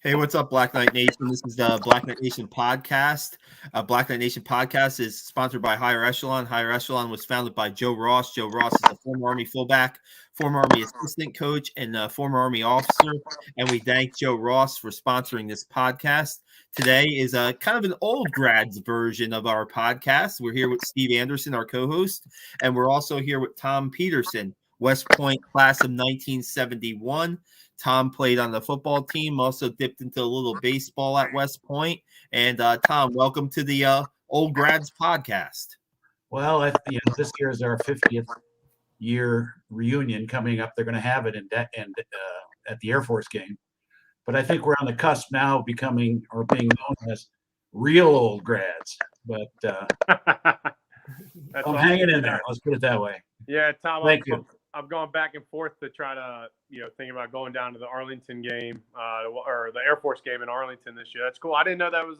Hey, what's up, Black Knight Nation? This is the Black Knight Nation podcast. Black Knight Nation podcast is sponsored by Higher Echelon. Higher Echelon was founded by Joe Ross. Joe Ross is a former Army fullback, former Army assistant coach, and former Army officer. And we thank Joe Ross for sponsoring this podcast. Today is a kind of an old grads version of our podcast. We're here with Steve Anderson, our co-host, and we're also here with Tom Peterson, West Point class of 1971. Tom played on the football team, also dipped into a little baseball at West Point. And Tom, welcome to the Old Grads podcast. Well, this year is our 50th year reunion coming up. They're going to have it at the Air Force game. But I think we're on the cusp now of becoming or being known as real old grads. But I'm hanging in there. Let's put it that way. Yeah, Tom. Thank you. I've gone back and forth to try to, think about going down to the Arlington game or the Air Force game in Arlington this year. That's cool. I didn't know that was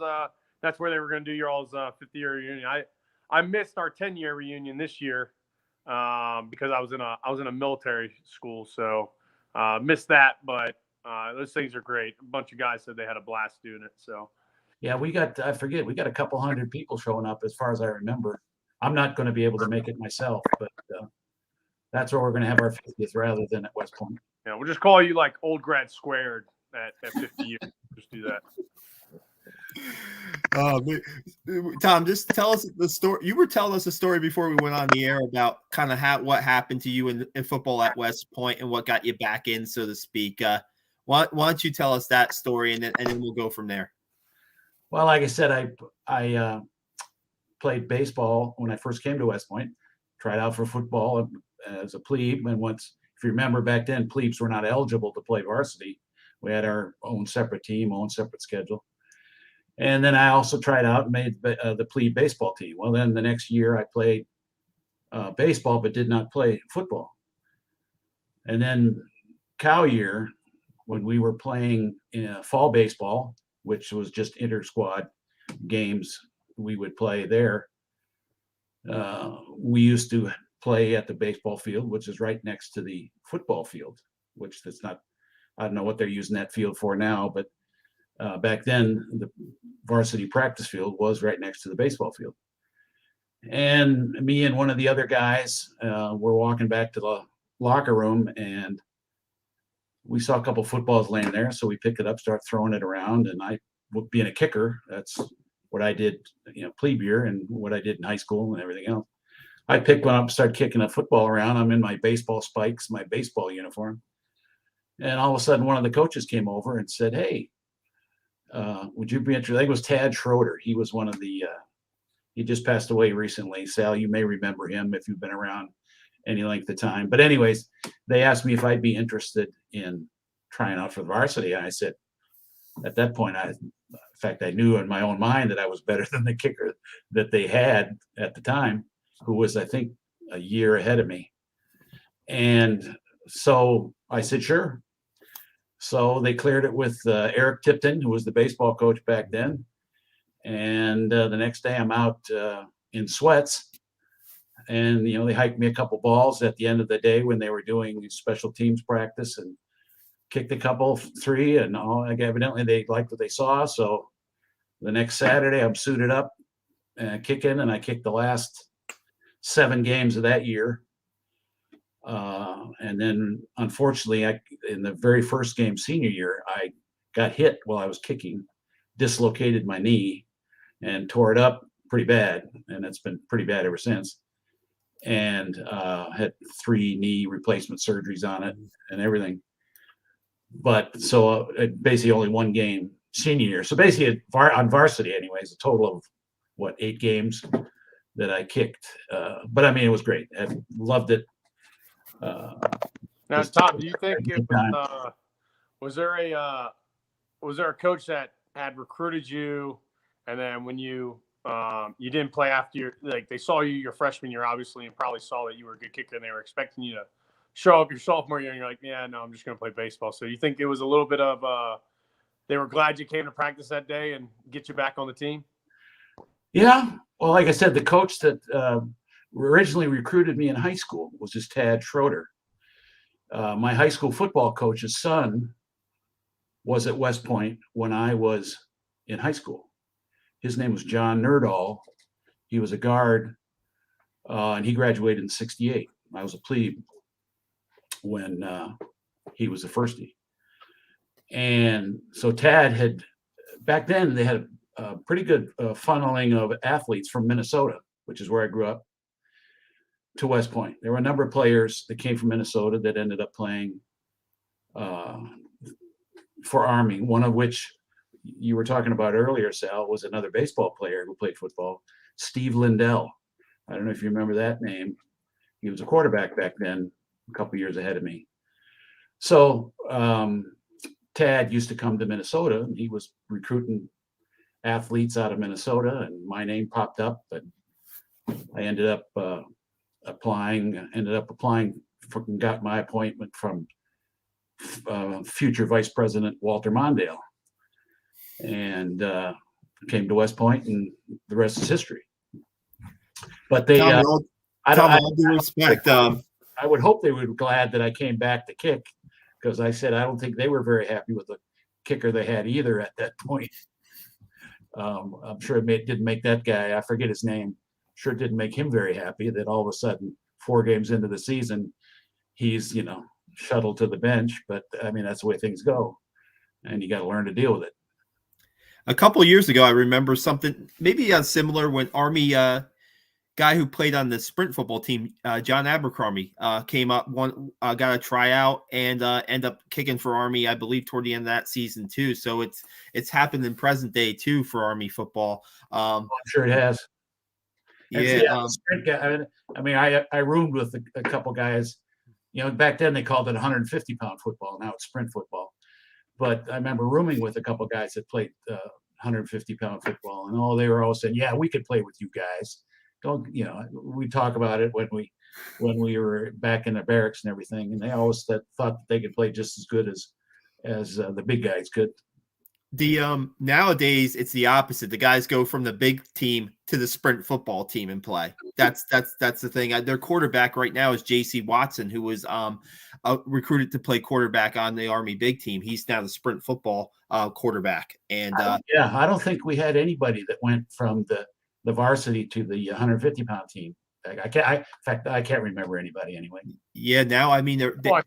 that's where they were going to do your all's 50-year reunion. I missed our 10-year reunion this year because I was in a military school, so missed that. But those things are great. A bunch of guys said they had a blast doing it. So yeah, we got a couple hundred people showing up as far as I remember. I'm not going to be able to make it myself, but. That's where we're going to have our 50th rather than at West Point. Yeah, we'll just call you like Old Grad Squared at 50 years. Just do that. Tom, just tell us the story. You were telling us a story before we went on the air about kind of what happened to you in football at West Point and what got you back in, so to speak. Why don't you tell us that story and then we'll go from there. Well, like I said, I played baseball when I first came to West Point. Tried out for football as a plebe, and once, if you remember back then, plebes were not eligible to play varsity. We had our own separate team, own separate schedule. And then I also tried out and made the plebe baseball team. Well, then the next year I played baseball, but did not play football. And then cow year, when we were playing fall baseball, which was just inter-squad games we would play there, we used to play at the baseball field, which is right next to the football field, which that's not, I don't know what they're using that field for now, but back then the varsity practice field was right next to the baseball field. And me and one of the other guys were walking back to the locker room, and we saw a couple footballs laying there. So we picked it up, start throwing it around, and I, being a kicker, that's what I did, plebe year and what I did in high school and everything else. I picked one up, started kicking a football around. I'm in my baseball spikes, my baseball uniform. And all of a sudden, one of the coaches came over and said, "Hey, would you be interested?" I think it was Tad Schroeder. He was one of the, he just passed away recently. Sal, you may remember him if you've been around any length of time. But anyways, they asked me if I'd be interested in trying out for the varsity. And I said, at that point, in fact, I knew in my own mind that I was better than the kicker that they had at the time, who was, I think, a year ahead of me. And so I said, sure. So they cleared it with Eric Tipton, who was the baseball coach back then. And the next day I'm out in sweats. And, they hiked me a couple balls at the end of the day when they were doing special teams practice, and kicked a couple, three, and all. Evidently they liked what they saw. So the next Saturday I'm suited up and kicking, and I kicked the last 7 games of that year. And then unfortunately, in the very first game senior year, I got hit while I was kicking, dislocated my knee and tore it up pretty bad. And it's been pretty bad ever since. And had 3 knee replacement surgeries on it and everything. But so basically only 1 game senior year. So basically on varsity anyways, a total of 8 games that I kicked. But I mean, it was great. I loved it. Now, Tom, do you think was there a coach that had recruited you, and then when you didn't play after they saw you your freshman year, obviously, and probably saw that you were a good kicker, and they were expecting you to show up your sophomore year, and you're like, yeah, no, I'm just going to play baseball. So you think it was a little bit of they were glad you came to practice that day and get you back on the team? Yeah. Well, like I said, the coach that originally recruited me in high school was just Tad Schroeder. My high school football coach's son was at West Point when I was in high school. His name was John Nerdahl. He was a guard, and he graduated in '68. I was a plebe when he was a firstie. And so Tad had, back then, they had a pretty good funneling of athletes from Minnesota, which is where I grew up, to West Point. There were a number of players that came from Minnesota that ended up playing for Army, one of which you were talking about earlier, Sal, was another baseball player who played football, Steve Lindell. I don't know if you remember that name. He was a quarterback back then, a couple years ahead of me. So Tad used to come to Minnesota, and he was recruiting athletes out of Minnesota, and my name popped up, but I ended up applying for, and got my appointment from future Vice President Walter Mondale, and came to West Point, and the rest is history. But they, Tom, all due respect, I would hope they were glad that I came back to kick, because I said I don't think they were very happy with the kicker they had either at that point. I'm sure it didn't make that guy, I forget his name, sure it didn't make him very happy that all of a sudden 4 games into the season he's shuttled to the bench. But I mean, that's the way things go, and you got to learn to deal with it. A couple of years ago, I remember something maybe similar when Army guy who played on the sprint football team, John Abercrombie, came up, got a tryout, and end up kicking for Army, I believe, toward the end of that season too. So it's happened in present day too for Army football. I'm sure it has. Yeah. Sprint guy, I mean, I roomed with a couple guys. Back then they called it 150-pound football. Now it's sprint football. But I remember rooming with a couple guys that played 150-pound football, and they were all saying, "Yeah, we could play with you guys." Don't we talk about it when we were back in the barracks and everything, and they always thought that they could play just as good as the big guys could. The nowadays it's the opposite. The guys go from the big team to the sprint football team and play. That's the thing. Their quarterback right now is J.C. Watson, who was recruited to play quarterback on the Army big team. He's now the sprint football quarterback. And I don't think we had anybody that went from the varsity to the 150-pound team. In fact, I can't remember anybody anyway. Yeah, now I mean, I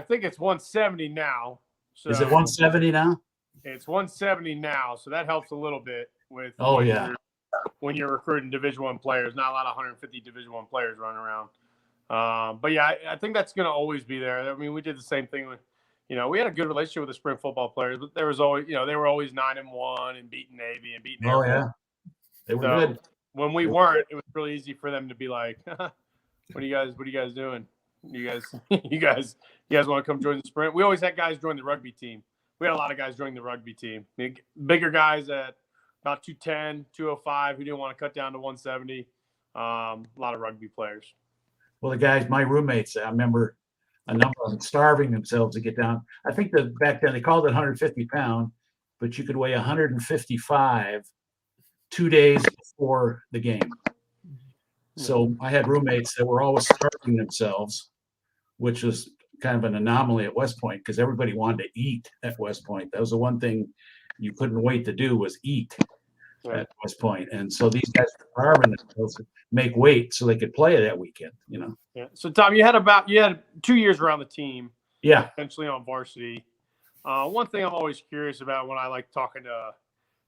think it's 170 now. So is it 170 now? It's 170 now, so that helps a little bit with. When you're recruiting Division I players, not a lot of 150 Division I players running around. But yeah, I think that's going to always be there. I mean, we did the same thing with, we had a good relationship with the sprint football players, but there was always, they were always 9-1 and beating Navy and beating. Oh yeah, they were good. When we weren't, it was really easy for them to be like, "What are you guys doing? You guys want to come join the sprint?" We always had guys join the rugby team. We had a lot of guys join the rugby team. Bigger guys at about 210, 205 who didn't want to cut down to 170. A lot of rugby players. Well, the guys, my roommates, I remember a number of them starving themselves to get down. I think that back then they called it 150-pound, but you could weigh 155 2 days before the game. So I had roommates that were always starving themselves, which was kind of an anomaly at West Point because everybody wanted to eat at West Point. That was the one thing you couldn't wait to do was eat at West Point. And so these guys were starving themselves to make weight so they could play that weekend, Yeah. So Tom, you had 2 years around the team. Yeah. Eventually on varsity. One thing I'm always curious about when I like talking to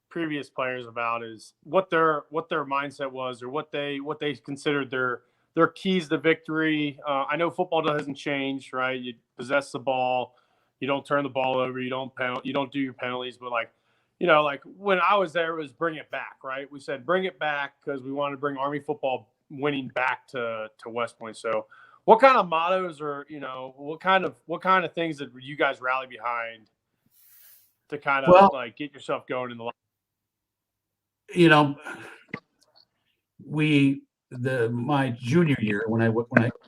previous players about is what their mindset was or what they considered their keys to victory. I know football hasn't changed, right? You possess the ball, you don't turn the ball over, you don't do your penalties. But like when I was there, it was bring it back, right? We said bring it back because we wanted to bring Army football winning back to West Point. So, what kind of mottos or what kind of things that you guys rally behind to kind of get yourself going in the life? My junior year when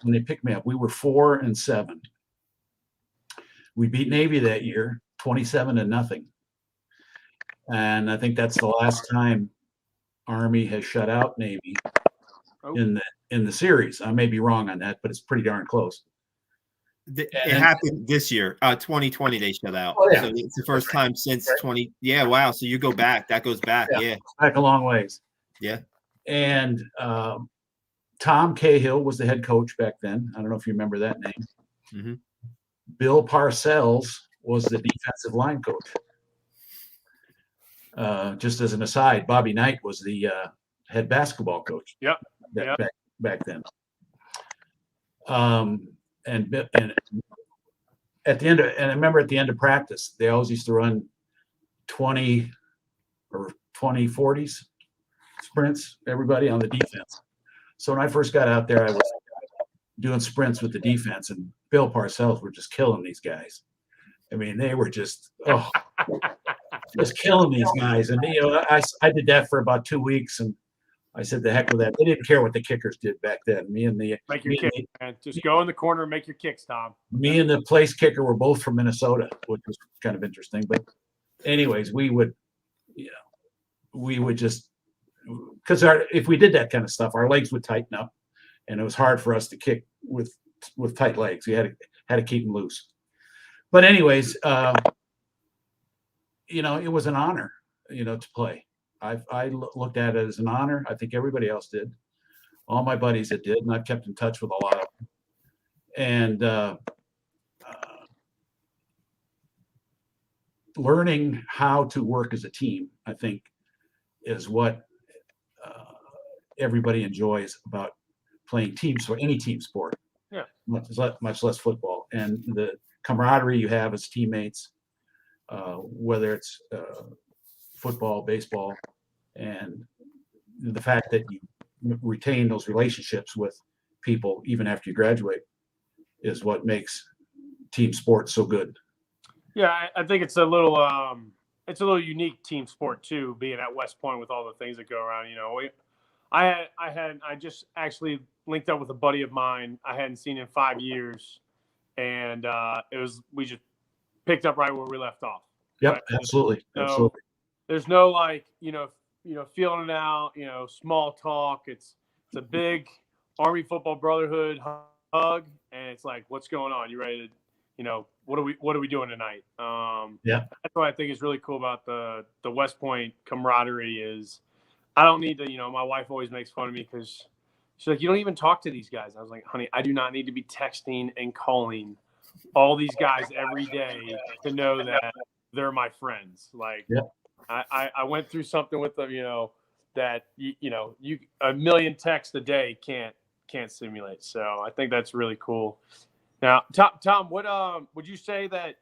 they picked me up, we were 4-7. We beat Navy that year 27-0, and I think that's the last time Army has shut out Navy in the series. I may be wrong on that, but it's pretty darn close. It happened this year, 2020. They shut out. Oh, yeah. So it's the first time since 20. Yeah, wow. So you go back. That goes back. Yeah. Back a long ways. Yeah. And Tom Cahill was the head coach back then. I don't know if you remember that name. Mm-hmm. Bill Parcells was the defensive line coach. Just as an aside, Bobby Knight was the head basketball coach. Yep. Back then. And at the end of, and I remember at the end of practice, they always used to run 20 or 20 40s sprints, everybody on the defense. So when I first got out there, I was doing sprints with the defense, and Bill Parcells were just killing these guys. I mean, they were just killing these guys. And I did that for about 2 weeks, and I said, the heck with that. They didn't care what the kickers did back then. Make your kick, man. Just go in the corner and make your kicks, Tom. Me and the place kicker were both from Minnesota, which was kind of interesting. But anyways, we would just, because if we did that kind of stuff, our legs would tighten up, and it was hard for us to kick with tight legs. We had to keep them loose. But anyways, it was an honor, to play. I looked at it as an honor. I think everybody else did. All my buddies that did, and I've kept in touch with a lot of them. And learning how to work as a team, I think, is what everybody enjoys about playing teams for any team sport. Yeah. Much less football. And the camaraderie you have as teammates, whether it's football, baseball, and the fact that you retain those relationships with people even after you graduate is what makes team sports so good. Yeah, I think it's a little unique team sport too, being at West Point with all the things that go around. I just actually linked up with a buddy of mine I hadn't seen in 5 years, and we just picked up right where we left off. Yep, right? absolutely. There's no feeling it out, small talk. It's a big Army Football Brotherhood hug, and it's like, what's going on? You ready to, what are we doing tonight? Yeah, that's what I think is really cool about the West Point camaraderie is I don't need to, my wife always makes fun of me because she's like, you don't even talk to these guys. I was like, honey, I do not need to be texting and calling all these guys every day to know that they're my friends. Like, yeah. I went through something with them, that you a million texts a day can't simulate. So I think that's really cool. Now, Tom, what would you say that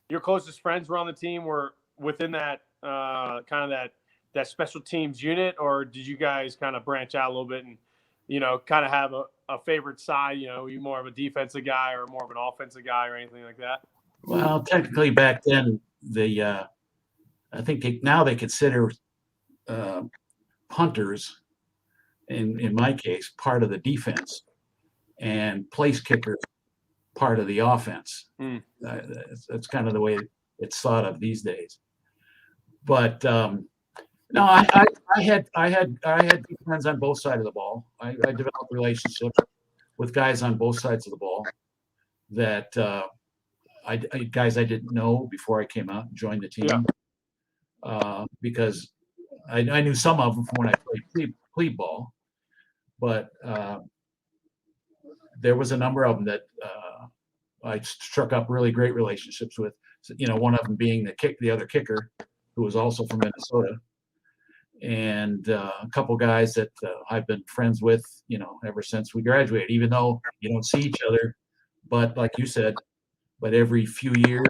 your closest friends were on the team were within that kind of that special teams unit, or did you guys kind of branch out a little bit and kind of have a favorite side? You more of a defensive guy or more of an offensive guy or anything like that? Well, technically back then, I think now they consider punters, in my case, part of the defense, and place kickers part of the offense. That's kind of the way it's thought of these days. But no, I had good friends on both sides of the ball. I developed relationships with guys on both sides of the ball that guys I didn't know before I came out and joined the team. Yeah. Because I knew some of them from when I played plebe ball, but there was a number of them that I struck up really great relationships with. So, one of them being the other kicker, who was also from Minnesota, and a couple guys that I've been friends with, ever since we graduated. Even though you don't see each other, but like you said, but every few years,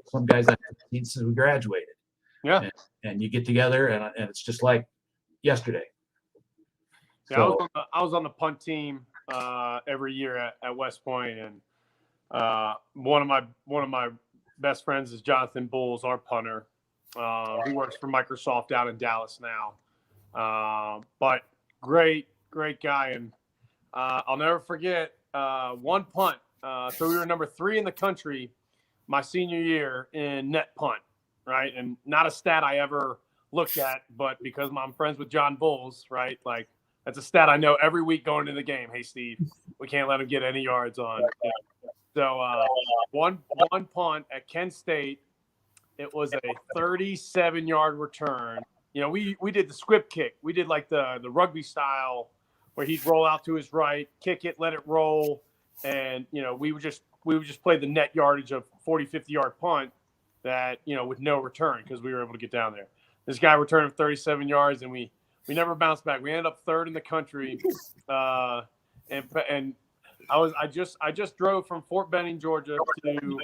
some guys I haven't seen since we graduated. Yeah. And you get together, and it's just like yesterday. Yeah, so, I was on the punt team every year at West Point, and one of my best friends is Jonathan Bowles, our punter. He works for Microsoft out in Dallas now. But great guy, and I'll never forget one punt. So we were number 3 in the country my senior year in net punt, right? And not a stat I ever looked at, but because I'm friends with John Bowles, right? Like That's a stat I know every week going into the game. Hey, Steve, we can't let him get any yards on. Yeah. So one punt at Kent State. It was a 37-yard return. You know, we did the squib kick. We did like the rugby style where he'd roll out to his right, kick it, let it roll. And, you know, we would just play the net yardage of 40, 50-yard punt that, you know, with no return because we were able to get down there. This guy returned 37 yards, and we never bounced back. We ended up third in the country. And I just drove from Fort Benning, Georgia to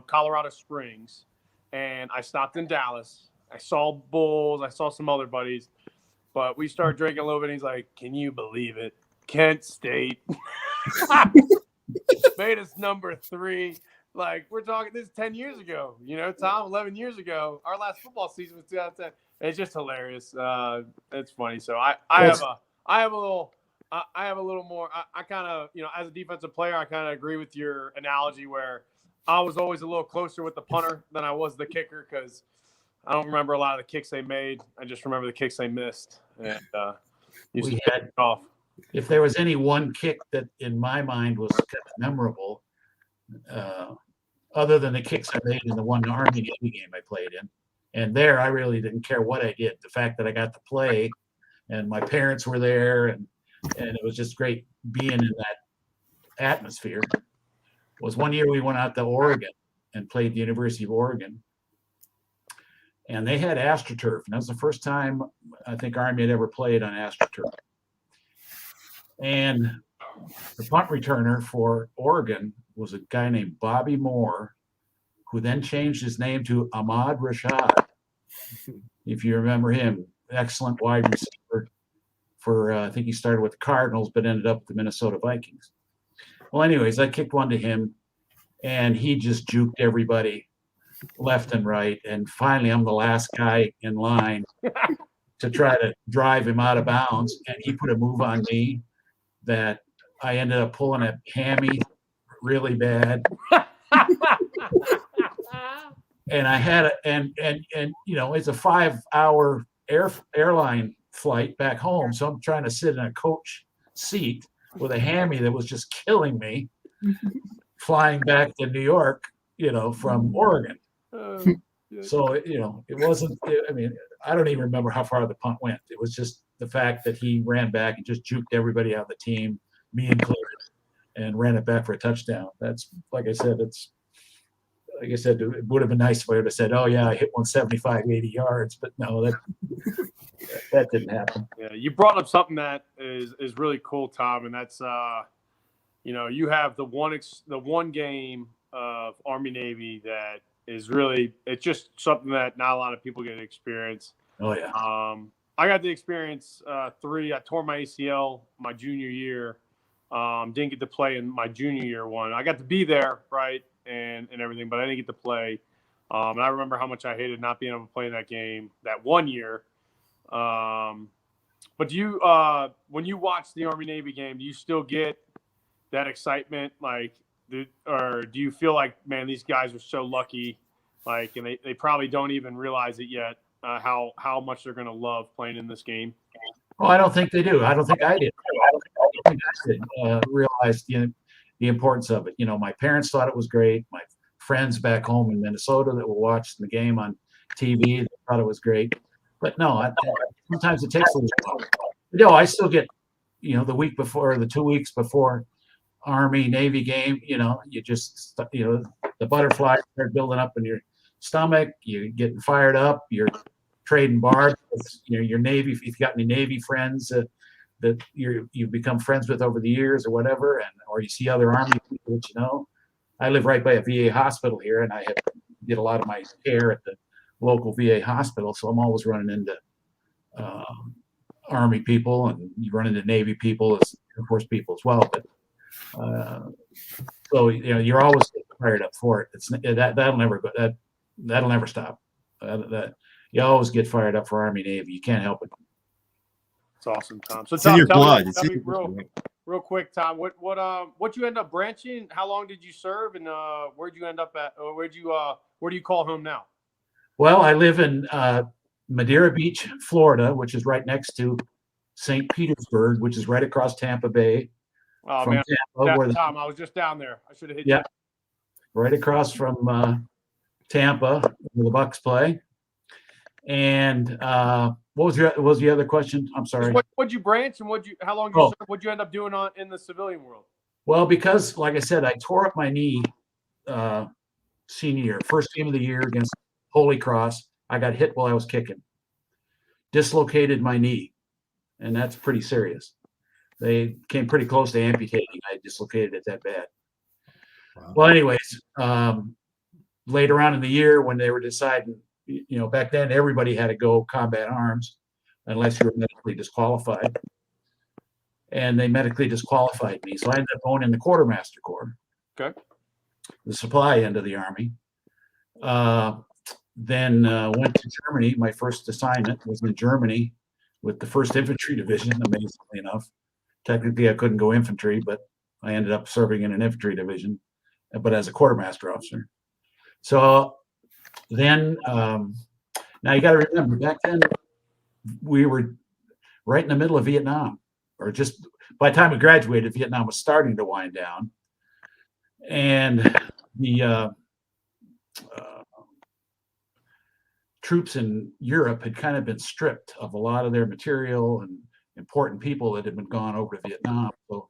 Colorado Springs, and I stopped in Dallas. I saw Bulls. I saw some other buddies. But we started drinking a little bit, and he's like, can you believe it? Kent State made us number 3. Like, we're talking this 10 years ago. You know, Tom, 11 years ago. Our last football season was 2010. It's just hilarious. It's funny. So I have a little more. I kind of, you know, as a defensive player, I kind of agree with your analogy where I was always a little closer with the punter than I was the kicker because I don't remember a lot of the kicks they made. I just remember the kicks they missed. And used to get off. If there was any one kick that in my mind was kind of memorable, other than the kicks I made in the one Army Navy game I played in, and there I really didn't care what I did. The fact that I got to play, and my parents were there, and it was just great being in that atmosphere. Was one year we went out to Oregon and played the University of Oregon, and they had AstroTurf, and that was the first time I think Army had ever played on AstroTurf. And the punt returner for Oregon was a guy named Bobby Moore, who then changed his name to Ahmad Rashad. If you remember him, excellent wide receiver for, I think he started with the Cardinals, but ended up with the Minnesota Vikings. Well, anyways, I kicked one to him, and he just juked everybody left and right. And finally, I'm the last guy in line to try to drive him out of bounds. And he put a move on me that I ended up pulling a hammy really bad. And I had and you know, it's a 5-hour airline flight back home. So I'm trying to sit in a coach seat with a hammy that was just killing me flying back to New York, you know, from Oregon. So, you know, it wasn't, I mean, I don't even remember how far the punt went. It was just the fact that he ran back and just juked everybody out of the team, me included, and ran it back for a touchdown. That's, like I said, it's, like I said, it would have been nice if I would have said, oh, yeah, I hit 175, 80 yards. But no, that didn't happen. Yeah, you brought up something that is really cool, Tom, and that's, you know, you have the one game of Army Navy that is really, it's just something that not a lot of people get to experience. Oh, yeah. I got to experience 3. I tore my ACL my junior year. Didn't get to play in my junior year one. I got to be there, right, and everything, but I didn't get to play. And I remember how much I hated not being able to play in that game that one year. But do you, when you watch the Army Navy game, do you still get that excitement? Like, or do you feel like, man, these guys are so lucky, like, and they probably don't even realize it yet, how much they're going to love playing in this game? Oh, I don't think they do. I don't think I did. I don't think I did realize the importance of it. You know, my parents thought it was great. My friends back home in Minnesota that were watching the game on TV, they thought it was great. But no, sometimes it takes a little while. No, I still get, you know, the week before, the 2 weeks before Army Navy game, you know, you just, you know, the butterflies start building up in your stomach. You're getting fired up. You're trading barbs with, you know, your Navy. If you've got any Navy friends that you've become friends with over the years or whatever, or you see other Army people that you know. I live right by a VA hospital here, and I did a lot of my care at the local VA hospital, so I'm always running into Army people, and you run into Navy people, as Air Force people as well. But so, you know, you're always fired up for it. It's that'll never go. That'll never stop. That you always get fired up for Army Navy. You can't help it. It's awesome, Tom. So It's in Tom, your blood. tell me real quick, Tom. What you end up branching? How long did you serve, and where'd you end up at? Or where do you call home now? Well, I live in Madeira Beach, Florida, which is right next to St. Petersburg, which is right across Tampa Bay. Oh from man, Tampa, Tom, I was just down there. I should have hit yeah, you. right across from Tampa, where the Bucks play. And what was the other question? I'm sorry. What'd you branch and how long you serve? What'd you end up doing in the civilian world? Well, because like I said, I tore up my knee senior year, first game of the year against Holy Cross. I got hit while I was kicking, dislocated my knee, and that's pretty serious. They came pretty close to amputating. I dislocated it that bad. Wow. Well, anyways, later on in the year when they were deciding, back then everybody had to go combat arms unless you were medically disqualified. And they medically disqualified me. So I ended up going in the quartermaster corps. Okay. The supply end of the Army. Then went to Germany. My first assignment was in Germany with the 1st Infantry Division, amazingly enough. Technically, I couldn't go infantry, but I ended up serving in an infantry division, but as a quartermaster officer. So then, now you got to remember, back then, we were right in the middle of Vietnam, or just by the time we graduated, Vietnam was starting to wind down. And the troops in Europe had kind of been stripped of a lot of their material and important people that had been gone over to Vietnam. So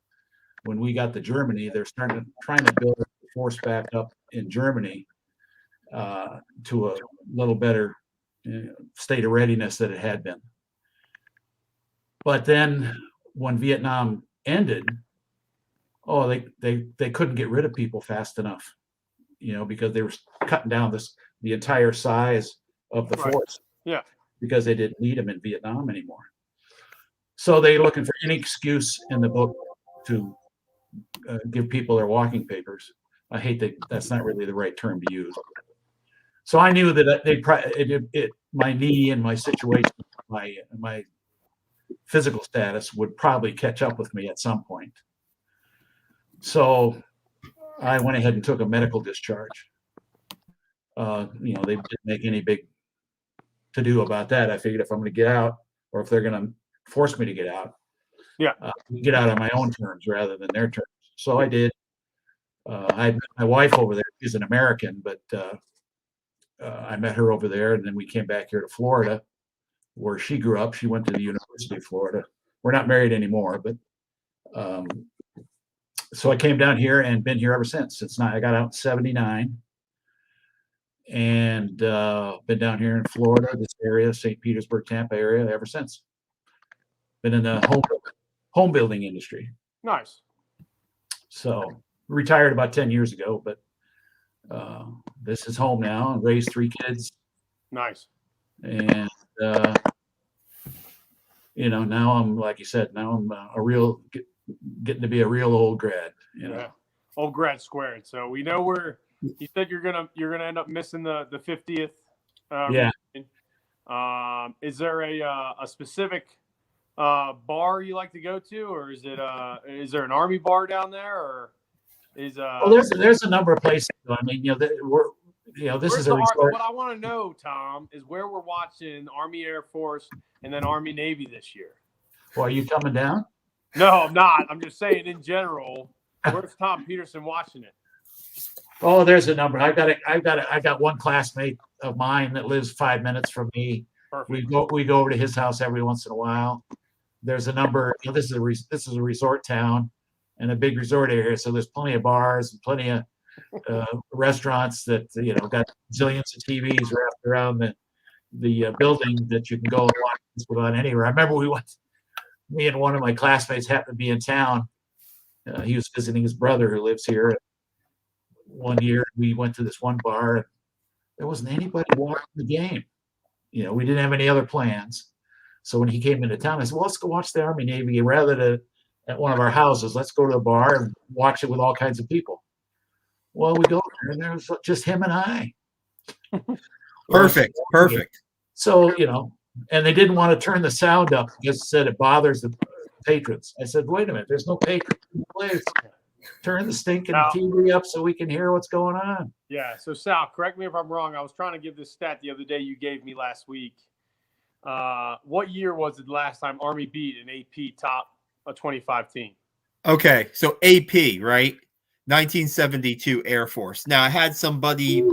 when we got to Germany, they're trying to build the force back up in Germany to a little better state of readiness that it had been. But then when Vietnam ended, they couldn't get rid of people fast enough, because they were cutting down the entire size of the force. Yeah. Because they didn't need them in Vietnam anymore. So they're looking for any excuse in the book to give people their walking papers. I hate that's not really the right term to use. So I knew that my knee and my situation, my physical status would probably catch up with me at some point. So I went ahead and took a medical discharge. They didn't make any big to do about that. I figured if I'm going to get out, or if they're going to force me to get out, get out on my own terms rather than their terms. So I did. I met my wife over there. She's an American, but I met her over there, and then we came back here to Florida, where she grew up. She went to the University of Florida. We're not married anymore, but so I came down here and been here ever since. I got out in '79, and been down here in Florida, this area, St. Petersburg, Tampa area, ever since. Been in the home building industry. Nice. So retired about 10 years ago, but this is home now. And raised 3 kids. Nice. And now I'm, like you said, I'm getting to be a real old grad. Yeah. Old grad squared. So we know you said you're gonna end up missing the 50th. Yeah. Reunion. Is there a specific bar you like to go to, or is there an Army bar down there, or well, there's a number of places. I mean, this is a resort. What I want to know, Tom, is where we're watching Army, Air Force, and then Army, Navy this year. Well, are you coming down? No, I'm not. I'm just saying in general. Where's Tom Peterson watching it? Oh, there's a number. I got one classmate of mine that lives 5 minutes from me. Perfect. We go over to his house every once in a while. There's a number. This is a resort town and a big resort area, so there's plenty of bars and plenty of restaurants that got zillions of TVs wrapped around the building that you can go and watch this without anywhere. I remember me and one of my classmates happened to be in town. He was visiting his brother who lives here. One year we went to this one bar and there wasn't anybody watching the game. We didn't have any other plans. So when he came into town, I said, well, let's go watch the Army Navy game rather than at one of our houses. Let's go to the bar and watch it with all kinds of people. Well, we go there and there's just him and I. Perfect. So, and they didn't want to turn the sound up because it said it bothers the patrons. I said, wait a minute, there's no patrons in the place. Turn the stinking TV up so we can hear what's going on. Yeah. So Sal, correct me if I'm wrong. I was trying to give this stat the other day you gave me last week. What year was it the last time Army beat an AP top 25 team? Okay, so AP, right? 1972 Air Force. Now, I had somebody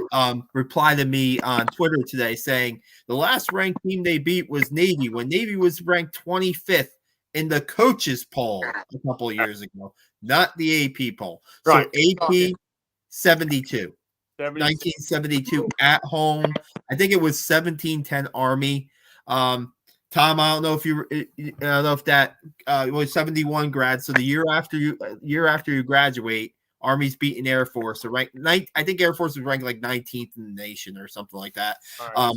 reply to me on Twitter today saying the last ranked team they beat was Navy when Navy was ranked 25th in the coaches poll a couple of years ago, not the AP poll. Right. So AP 72. 1972 at home. I think it was 1710 Army. Tom, I don't know if that was 71 grad. So the year after you graduate, Army's beating Air Force. So I think Air Force was ranked like 19th in the nation or something like that. Right.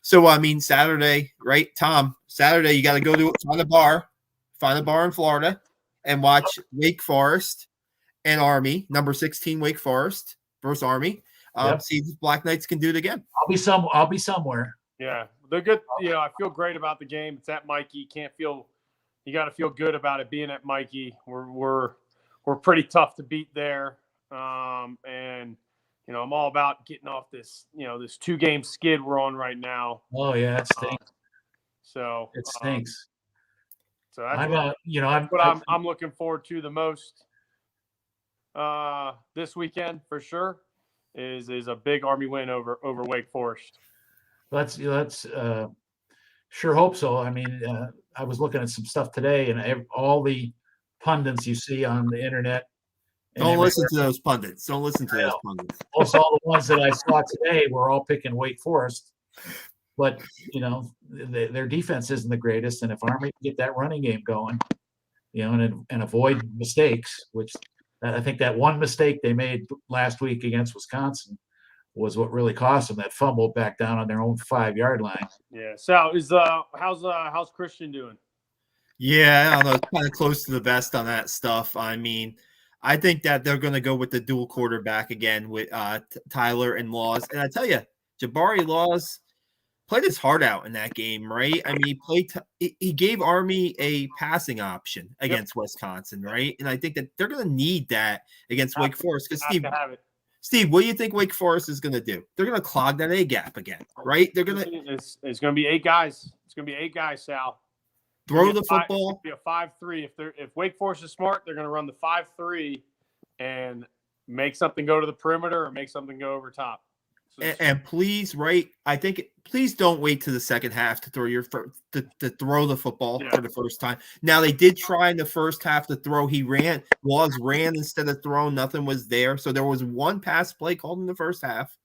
So I mean Saturday, right, Tom? Saturday you got to go to find a bar in Florida, and watch Wake Forest and Army, number 16 Wake Forest versus Army. See if Black Knights can do it again. I'll be somewhere. Yeah, they're good. I feel great about the game. It's at Mikey. You got to feel good about it being at Mikey. We're pretty tough to beat there. And I'm all about getting off this 2-game skid we're on right now. Oh yeah, it stinks. So it stinks. So that's what I'm looking forward to the most this weekend for sure. Is a big Army win over Wake Forest. Let's sure hope so. I mean, I was looking at some stuff today, and all the pundits you see on the internet. Don't listen to those pundits. Most all the ones that I saw today were all picking Wake Forest, but their defense isn't the greatest, and if Army can get that running game going, and avoid mistakes, which I think that one mistake they made last week against Wisconsin was what really cost them that fumble back down on their own 5-yard line. Yeah. So how's Christian doing? Yeah, I don't know. It's kind of close to the best on that stuff. I mean, I think that they're going to go with the dual quarterback again with Tyler and Laws. And I tell you, Jabari Laws played his heart out in that game, right? I mean, he gave Army a passing option against Wisconsin, right? And I think that they're going to need that against Wake Forest. Because Steve, what do you think Wake Forest is going to do? They're going to clog that A gap again, right? They're going to. It's going to be 8 guys. It's going to be 8 guys, Sal. Throw the football. It's going to be a 5-3. If Wake Forest is smart, they're going to run the 5-3 and make something go to the perimeter or make something go over top. And please, right? I think please don't wait to the second half to throw to throw the football for the first time. Now they did try in the first half to throw. Laws ran instead of throwing. Nothing was there. So there was one pass play called in the first half.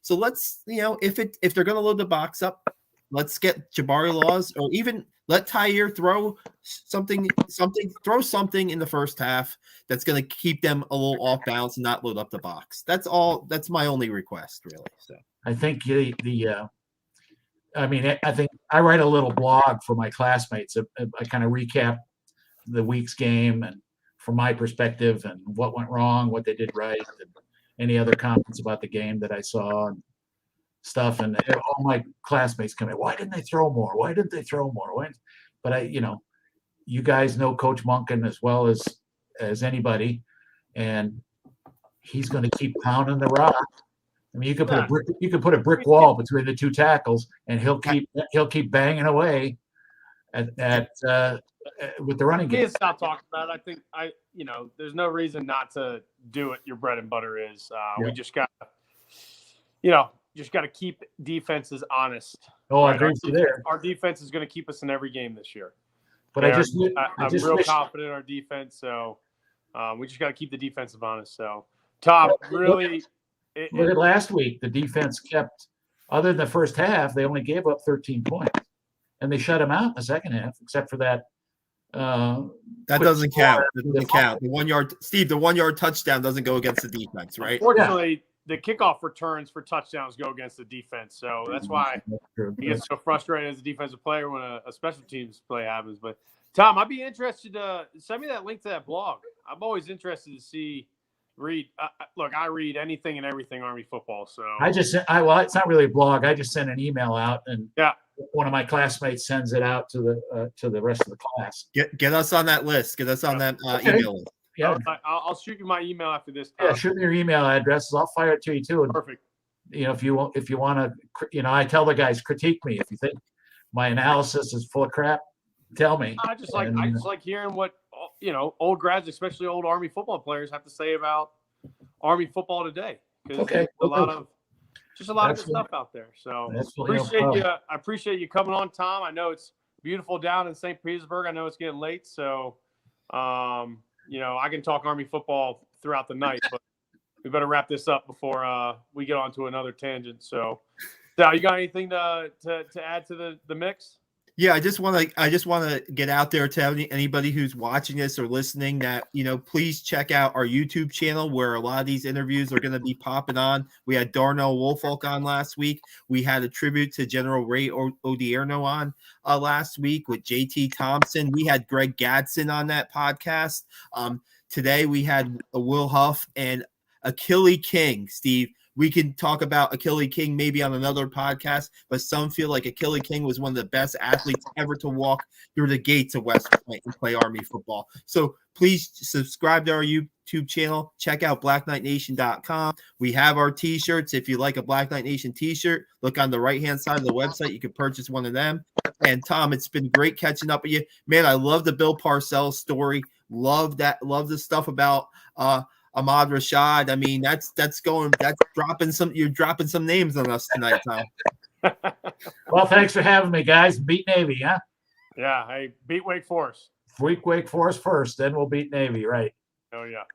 So let's if they're going to load the box up, let's get Jabari Laws or even let Tyre throw something in the first half that's going to keep them a little off balance and not load up the box. That's all. That's my only request, really. So I think I think I write a little blog for my classmates. I kind of recap the week's game and from my perspective and what went wrong, what they did right, and any other comments about the game that I saw and stuff. And all my classmates come in, why didn't they throw more? Why didn't they throw more? But you guys know Coach Monken as well as anybody, and he's going to keep pounding the rock. I mean, you could put a brick wall between the two tackles, and he'll keep banging away at with the running game. Can't stop talking about it. I think there's no reason not to do what your bread and butter is. We just got to keep defenses honest. Oh, I agree with you there. Our defense is going to keep us in every game this year. But I'm real confident in our defense, so we just got to keep the defensive honest. So, Tom, really. Look at last week. The defense kept, other than the first half, they only gave up 13 points. And they shut them out in the second half, except for that. That doesn't count. That doesn't count. The 1 yard, Steve, the 1 yard touchdown doesn't go against the defense, right? Unfortunately, the kickoff returns for touchdowns go against the defense. So that's why he gets so frustrated as a defensive player when a special teams play happens. But, Tom, I'd be interested to send me that link to that blog. I'm always interested to read. Look, I read anything and everything Army football. So it's not really a blog. I just sent an email out, and one of my classmates sends it out to the rest of the class. Get us on that list. Get us on that email list. Yeah, I'll shoot you my email after this. Time. Yeah, shoot me your email addresses. I'll fire it to you too. And, perfect. If you want to, I tell the guys, critique me if you think my analysis is full of crap, tell me. I just like hearing what old grads, especially old Army football players, have to say about Army football today. Okay, a lot of good stuff out there. So I appreciate you coming on, Tom. I know it's beautiful down in St. Petersburg. I know it's getting late, so I can talk Army football throughout the night, but we better wrap this up before we get on to another tangent. So, Sal, you got anything to add to the mix? Yeah, I just want to get out there to anybody who's watching this or listening that, please check out our YouTube channel where a lot of these interviews are going to be popping on. We had Darnell Woolfolk on last week. We had a tribute to General Ray Odierno on last week with JT Thompson. We had Greg Gadsden on that podcast. Today we had Will Huff and Achille King, Steve. We can talk about Achille King maybe on another podcast, but some feel like Achille King was one of the best athletes ever to walk through the gates of West Point and play Army football. So please subscribe to our YouTube channel. Check out BlackKnightNation.com. We have our T-shirts. If you like a Black Knight Nation T-shirt, look on the right-hand side of the website. You can purchase one of them. And Tom, it's been great catching up with you. Man, I love the Bill Parcells story. Love that. Love the stuff about Ahmad Rashad. I mean, you're dropping some names on us tonight, Tom. Well, thanks for having me, guys. Beat Navy, huh? Yeah. Hey, beat Wake Forest. Wake Forest first, then we'll beat Navy, right? Oh, yeah.